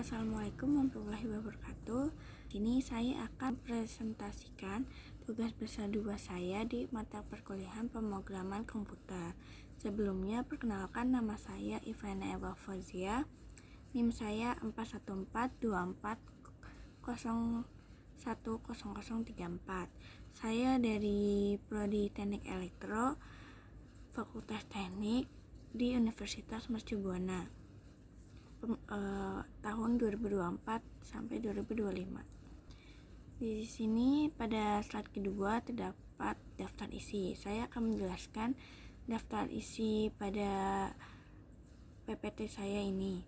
Assalamualaikum warahmatullahi wabarakatuh. Kini saya akan presentasikan tugas besar 2 saya di mata perkuliahan pemrograman komputer. Sebelumnya, perkenalkan, nama saya Ivana Eva Fauzia. NIM saya 41424010034. Saya dari Prodi Teknik Elektro, Fakultas Teknik di Universitas Mercubuana. Tahun 2024 sampai 2025. Di sini pada slide kedua terdapat daftar isi. Saya akan menjelaskan daftar isi pada PPT saya ini.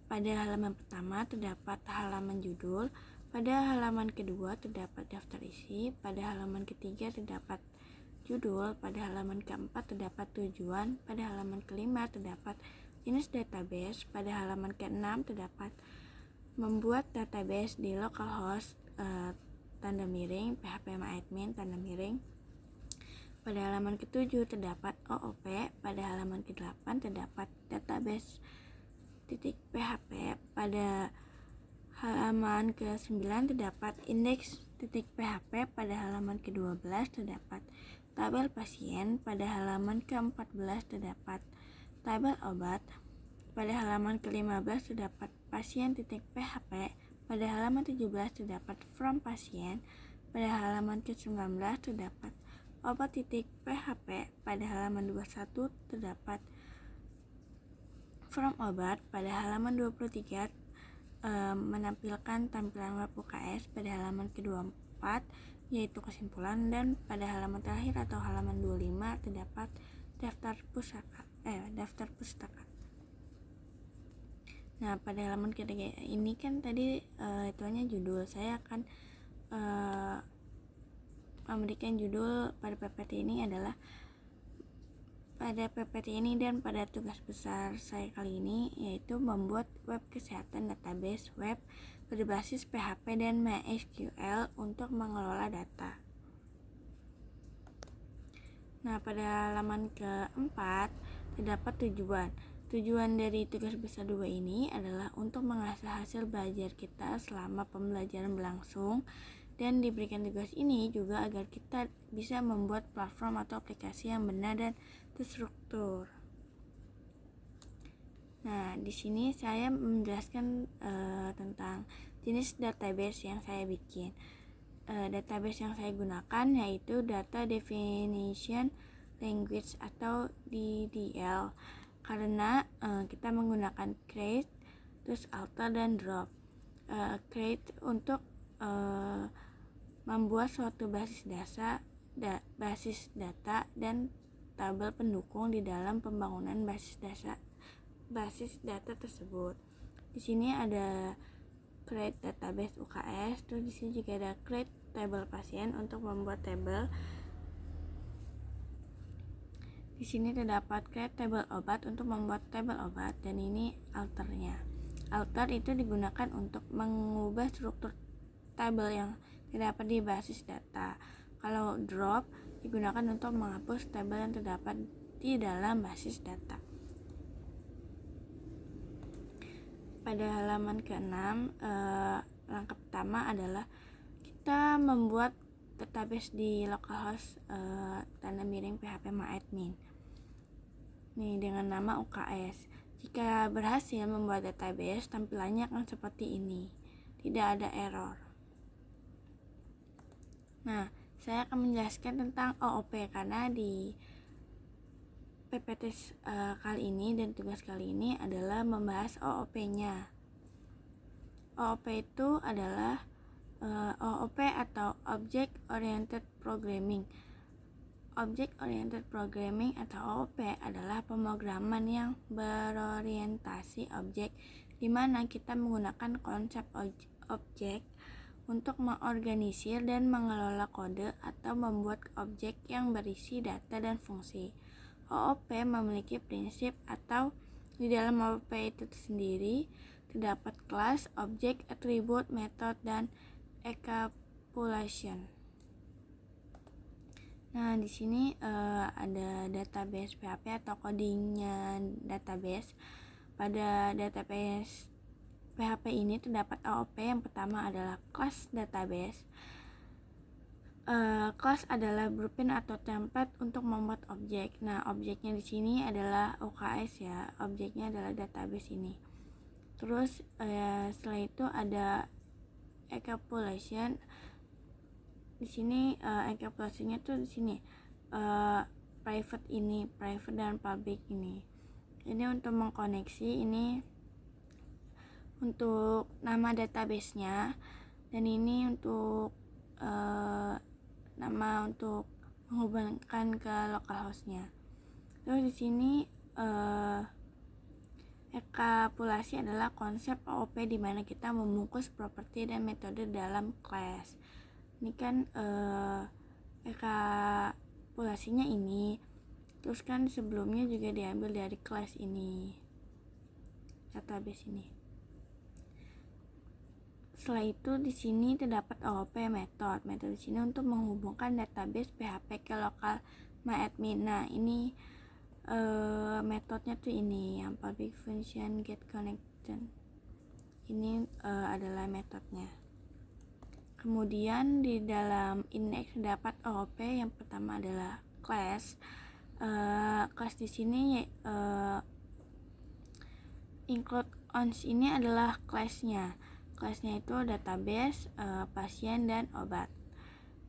Pada halaman pertama terdapat halaman judul, pada halaman kedua terdapat daftar isi, pada halaman ketiga terdapat judul, pada halaman keempat terdapat tujuan, pada halaman kelima terdapat jenis database, pada halaman ke-6 terdapat membuat database di localhost php_admin. Pada halaman ke-7 terdapat OOP, pada halaman ke-8 terdapat database .php, pada halaman ke-9 terdapat index.php, pada halaman ke-12 terdapat tabel pasien, pada halaman ke-14 terdapat tabel obat, pada halaman ke-15 terdapat pasien.php, pada halaman 17 terdapat from pasien, pada halaman ke-19 terdapat obat.php, pada halaman 21 terdapat from obat, pada halaman 23 menampilkan tampilan web UKS, pada halaman ke-24 yaitu kesimpulan, dan pada halaman terakhir atau halaman 25 terdapat daftar pustaka. Nah, pada halaman ketiga ini kan tadi ituannya judul. Saya akan memberikan judul pada PPT ini adalah pada PPT ini dan pada tugas besar saya kali ini, yaitu membuat web kesehatan database web berbasis PHP dan MySQL untuk mengelola data. Nah, pada halaman keempat terdapat tujuan. Tujuan dari tugas besar 2 ini adalah untuk mengasah hasil belajar kita selama pembelajaran berlangsung, dan diberikan tugas ini juga agar kita bisa membuat platform atau aplikasi yang benar dan terstruktur. Nah, di sini saya menjelaskan tentang jenis database yang saya bikin. Database yang saya gunakan yaitu Data Definition Language atau DDL, karena kita menggunakan create, terus alter, dan drop. Create untuk membuat suatu basis data dan tabel pendukung di dalam pembangunan basis data tersebut. Di sini ada create database UKS, terus di sini juga ada create table pasien untuk membuat tabel. Di sini terdapat create table obat untuk membuat tabel obat, dan ini alternya. Alter itu digunakan untuk mengubah struktur tabel yang terdapat di basis data. Kalau drop digunakan untuk menghapus tabel yang terdapat di dalam basis data. Pada halaman ke-6, langkah pertama adalah kita membuat database di localhost php_admin. Nih, dengan nama UKS. Jika berhasil membuat database, tampilannya akan seperti ini. Tidak ada error. Nah, saya akan menjelaskan tentang OOP karena di PPT kali ini dan tugas kali ini adalah membahas OOP-nya. OOP itu adalah OOP atau Object Oriented Programming. Object Oriented Programming atau OOP adalah pemrograman yang berorientasi objek, di mana kita menggunakan konsep objek untuk mengorganisir dan mengelola kode atau membuat objek yang berisi data dan fungsi. OOP memiliki prinsip atau di dalam OOP itu sendiri terdapat kelas, objek, atribut, metode, dan encapsulation. Nah, di sini ada database PHP atau codingnya database. Pada database PHP ini terdapat OOP. Yang pertama adalah class database. Class adalah blueprint atau template untuk membuat objek. Nah, objeknya di sini adalah UKS ya. Objeknya adalah database ini. Terus setelah itu ada encapsulation. Di sini encapsulationnya tuh di sini private dan public ini. Ini untuk mengkoneksi, ini untuk nama database-nya, dan ini untuk nama untuk menghubungkan ke localhost-nya. Terus di sini encapsulasi adalah konsep OOP di mana kita membungkus properti dan metode dalam class. Ini kan encapsulasinya ini. Terus kan sebelumnya juga diambil dari class ini, database ini. Setelah itu di sini terdapat OOP method. Metode di sini untuk menghubungkan database PHP ke lokal MyAdmin. Nah, ini metodenya tuh ini yang public function get connection. Ini adalah metodenya. Kemudian di dalam index terdapat OOP. Yang pertama adalah class. Class di sini include ons ini adalah classnya. Kelasnya itu database, pasien, dan obat.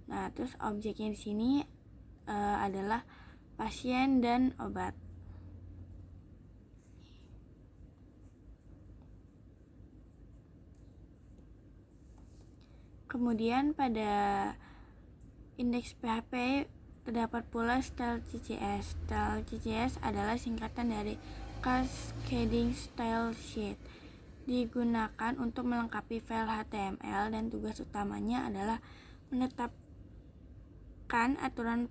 Nah, terus objeknya di sini adalah pasien dan obat. Kemudian pada indeks PHP terdapat pula style CSS. Style CSS adalah singkatan dari Cascading Style Sheet. Digunakan untuk melengkapi file HTML dan tugas utamanya adalah menetapkan aturan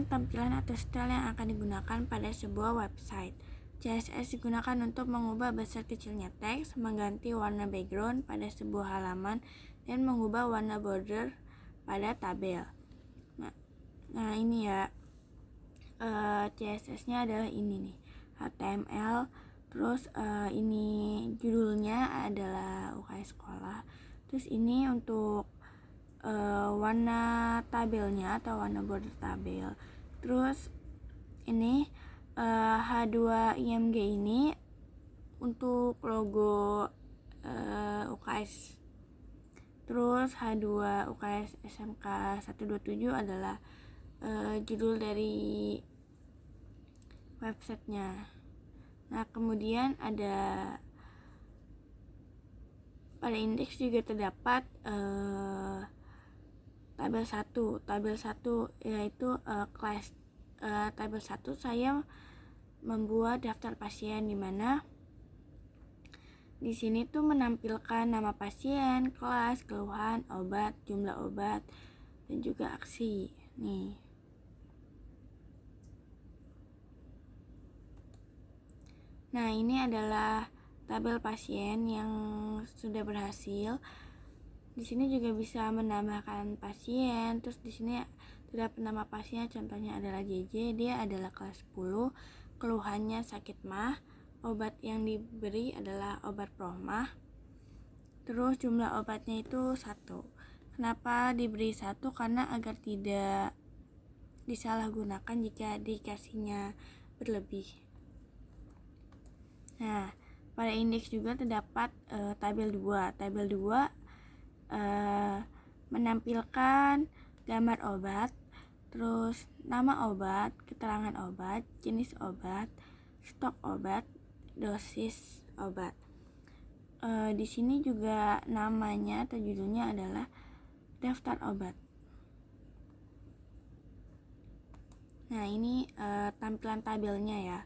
tampilan atau style yang akan digunakan pada sebuah website. CSS digunakan untuk mengubah besar kecilnya teks, mengganti warna background pada sebuah halaman, dan mengubah warna border pada tabel. Nah ini ya. CSS-nya adalah ini nih, HTML. Terus ini judulnya adalah UKS sekolah. Terus ini untuk warna tabelnya atau warna border tabel. Terus ini H2IMG ini untuk logo UKS. Terus H2 UKS SMK 127 adalah judul dari websitenya. Nah, kemudian ada pada indeks juga terdapat tabel 1. Tabel 1 yaitu class. Tabel 1 saya membuat daftar pasien, di mana di sini tuh menampilkan nama pasien, kelas, keluhan, obat, jumlah obat, dan juga aksi. Nih. Nah, ini adalah tabel pasien yang sudah berhasil. Di sini juga bisa menambahkan pasien. Terus di sini terdapat nama pasien, contohnya adalah JJ, dia adalah kelas 10. Keluhannya sakit mah. Obat yang diberi adalah obat promah. Terus jumlah obatnya itu 1. Kenapa diberi 1? Karena agar tidak disalahgunakan jika dikasihnya berlebih. Nah, pada indeks juga terdapat tabel 2. Tabel 2 menampilkan gambar obat, terus nama obat, keterangan obat, jenis obat, stok obat, dosis obat. Di sini juga namanya atau judulnya adalah daftar obat. Nah, ini tampilan tabelnya ya.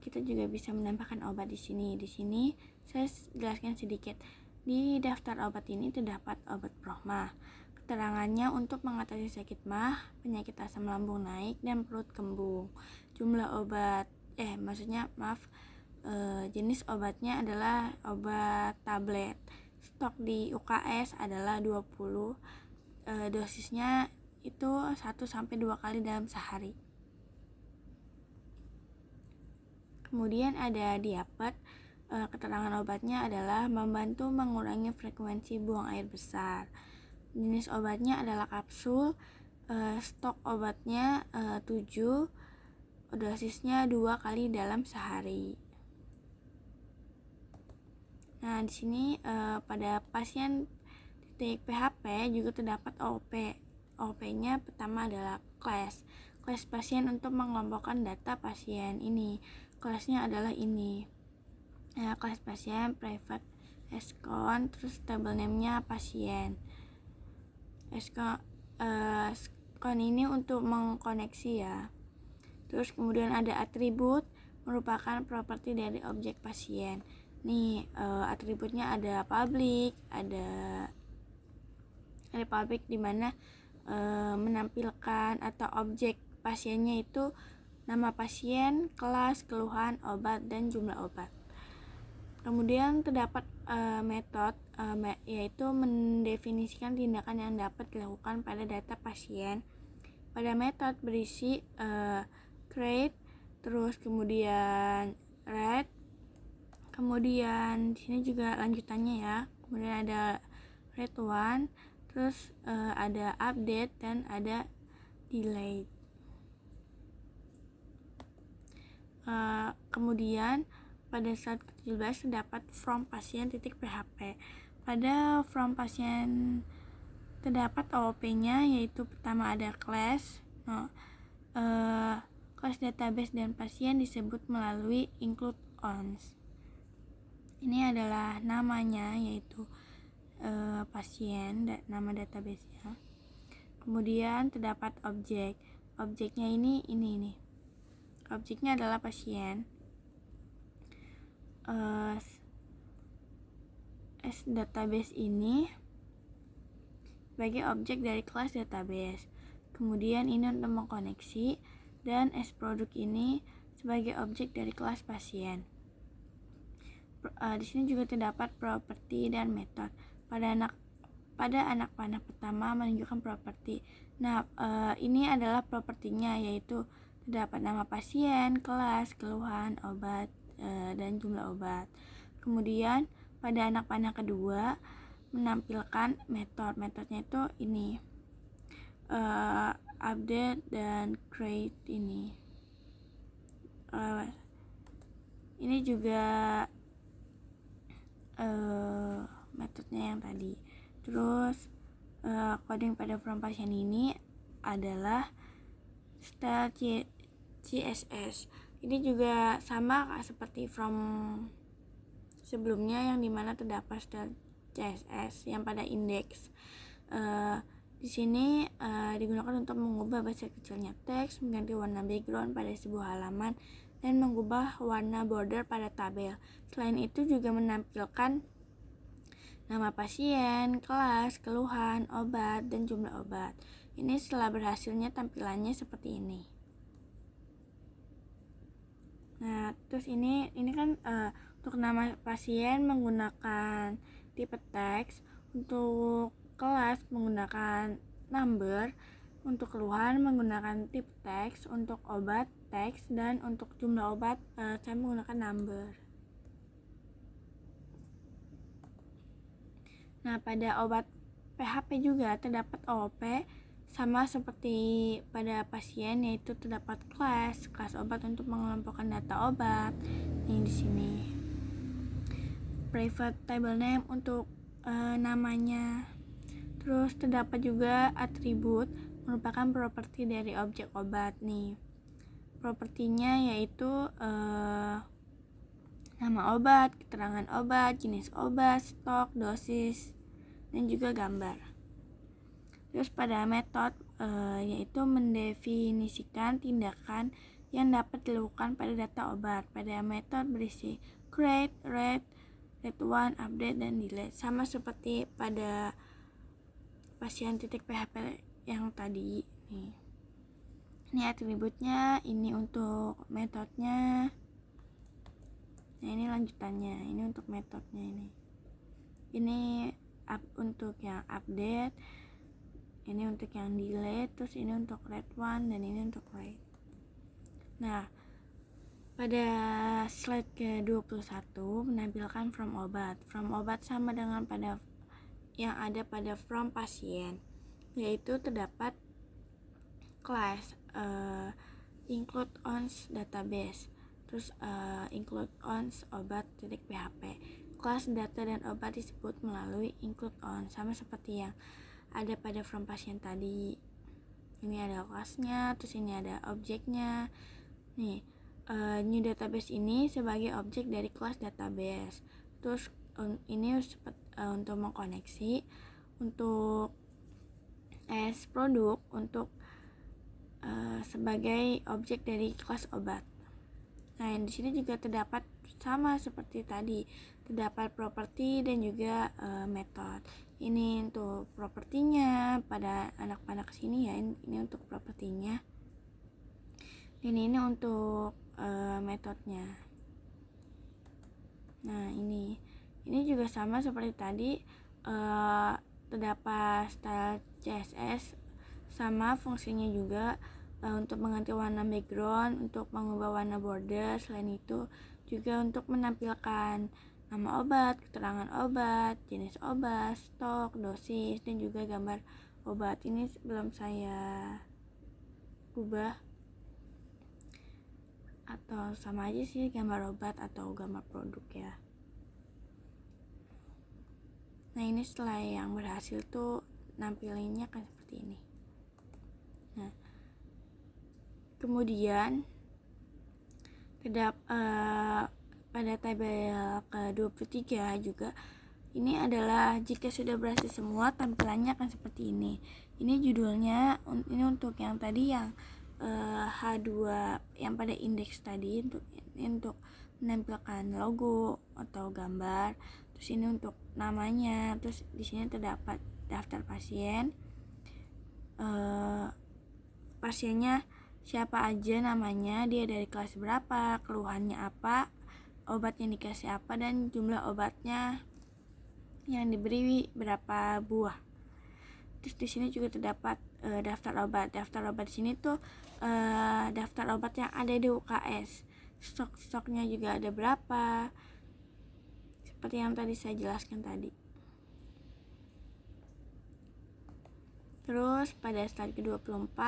Kita juga bisa menambahkan obat di sini. Di sini saya jelaskan sedikit. Di daftar obat ini terdapat obat promah. Keterangannya untuk mengatasi sakit mah, penyakit asam lambung naik, dan perut kembung. Jumlah obat, jenis obatnya adalah obat tablet. Stok di UKS adalah 20. Dosisnya itu 1-2 kali dalam sehari. Kemudian ada diapet, keterangan obatnya adalah membantu mengurangi frekuensi buang air besar. Jenis obatnya adalah kapsul, stok obatnya 7, dosisnya 2 kali dalam sehari. Nah, di sini pada pasien titik PHP juga terdapat OOP. OOP-nya pertama adalah kelas pasien untuk mengelompokkan data pasien ini. Kelasnya adalah ini. Nah, kelas pasien, private account, terus table name-nya pasien. Account ini untuk mengkoneksi ya. Terus kemudian ada atribut, merupakan properti dari objek pasien. Nih, atributnya ada public, ada public di mana menampilkan atau objek pasiennya itu nama pasien, kelas, keluhan, obat, dan jumlah obat. Kemudian terdapat metode yaitu mendefinisikan tindakan yang dapat dilakukan pada data pasien. Pada metode berisi create, terus kemudian read, kemudian di sini juga lanjutannya ya. Kemudian ada read one, terus ada update dan ada delay. Kemudian pada slide ke-17 terdapat from pasien titik PHP. Pada from pasien terdapat OOP-nya, yaitu pertama ada class. Kelas database dan pasien disebut melalui include ons. Ini adalah namanya, yaitu pasien, nama database-nya. Kemudian terdapat objek. Objeknya ini. Objeknya adalah pasien. Database ini sebagai objek dari kelas database. Kemudian ini untuk mengkoneksi, dan produk ini sebagai objek dari kelas pasien. Di sini juga terdapat properti dan metode. Pada anak panah pertama menunjukkan properti. Nah, ini adalah propertinya, yaitu terdapat nama pasien, kelas, keluhan, obat, dan jumlah obat. Kemudian pada anak panah kedua menampilkan metode. Metodenya itu ini, update dan create ini. Ini juga metodenya yang tadi. Terus coding pada from pasien ini adalah style CSS. Ini juga sama seperti from sebelumnya, yang dimana terdapat style CSS yang pada indeks. Di sini digunakan untuk mengubah besar kecilnya teks, mengganti warna background pada sebuah halaman, dan mengubah warna border pada tabel. Selain itu juga menampilkan nama pasien, kelas, keluhan, obat, dan jumlah obat. Ini setelah berhasilnya tampilannya seperti ini. Nah, terus ini kan untuk nama pasien menggunakan tipe teks, untuk kelas menggunakan number, untuk keluhan menggunakan tipe teks, untuk obat teks, dan untuk jumlah obat saya menggunakan number. Nah, pada obat PHP juga terdapat OOP sama seperti pada pasien, yaitu terdapat kelas obat untuk mengelompokkan data obat. Ini di sini. Private table name untuk namanya. Terus terdapat juga atribut, merupakan properti dari objek obat nih. Propertinya yaitu nama obat, keterangan obat, jenis obat, stok, dosis, dan juga gambar. Terus pada metode yaitu mendefinisikan tindakan yang dapat dilakukan pada data obat. Pada metode berisi create, read one, update, dan delete. Sama seperti pada pasien titik PHP yang tadi nih. Ini atributnya, ini untuk metodenya. Nah, ini lanjutannya, ini untuk metodenya ini. Ini untuk yang update, ini untuk yang delete, terus ini untuk read one, dan ini untuk write. Nah, Pada slide ke-21 menampilkan from obat. From obat sama dengan pada yang ada pada from pasien, yaitu terdapat kelas include ons database, terus include ons obat.php. Kelas data dan obat disebut melalui include on, sama seperti yang ada pada from pasien tadi. Ini ada kelasnya, terus ini ada objeknya. Nih, new database ini sebagai objek dari kelas database. Terus ini untuk mengkoneksi, untuk as produk, untuk sebagai objek dari kelas obat. Nah, di sini juga terdapat sama seperti tadi, terdapat properti dan juga method. Ini untuk propertinya pada anak-anak sini ya, ini untuk propertinya. Dan ini untuk metodenya. Nah, ini juga sama seperti tadi, terdapat style CSS sama fungsinya juga untuk mengganti warna background, untuk mengubah warna border. Selain itu juga untuk menampilkan nama obat, keterangan obat, jenis obat, stok, dosis, dan juga gambar obat. Ini belum saya ubah, atau sama aja sih gambar obat atau gambar produk ya. Nah, ini setelah yang berhasil tuh nampilinnya kan seperti ini. Nah, kemudian pada tabel ke-23 juga ini adalah jika sudah berhasil semua, tampilannya akan seperti ini. Ini judulnya, ini untuk yang tadi yang H2 yang pada indeks tadi, untuk menampilkan logo atau gambar. Terus ini untuk namanya, terus di sini terdapat daftar pasien, pasiennya siapa aja namanya, dia dari kelas berapa, keluhannya apa, obat yang dikasih apa, dan jumlah obatnya yang diberi berapa buah. Terus di sini juga terdapat daftar obat. Daftar obat di sini tuh daftar obat yang ada di UKS. Stok-stoknya juga ada berapa, seperti yang tadi saya jelaskan tadi. Terus pada slide ke-24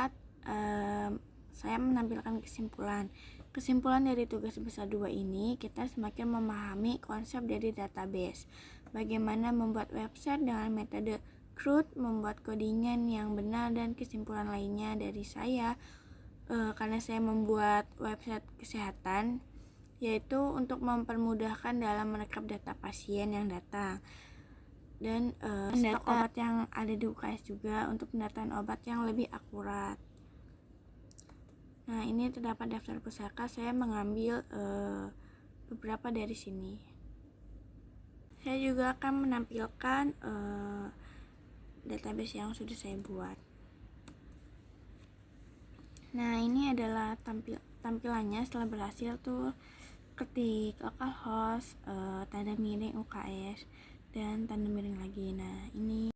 saya menampilkan kesimpulan. Kesimpulan dari tugas besar 2 ini, kita semakin memahami konsep dari database, bagaimana membuat website dengan metode CRUD, membuat codingan yang benar, dan kesimpulan lainnya dari saya karena saya membuat website kesehatan, yaitu untuk mempermudahkan dalam merekap data pasien yang datang, dan stok obat yang ada di UKS juga untuk pendataan obat yang lebih akurat. Nah, ini terdapat daftar pusaka. Saya mengambil beberapa dari sini. Saya juga akan menampilkan database yang sudah saya buat. Nah, ini adalah tampilannya setelah berhasil tuh. Ketik localhost, tanda miring UKS, dan tanda miring lagi. Nah, ini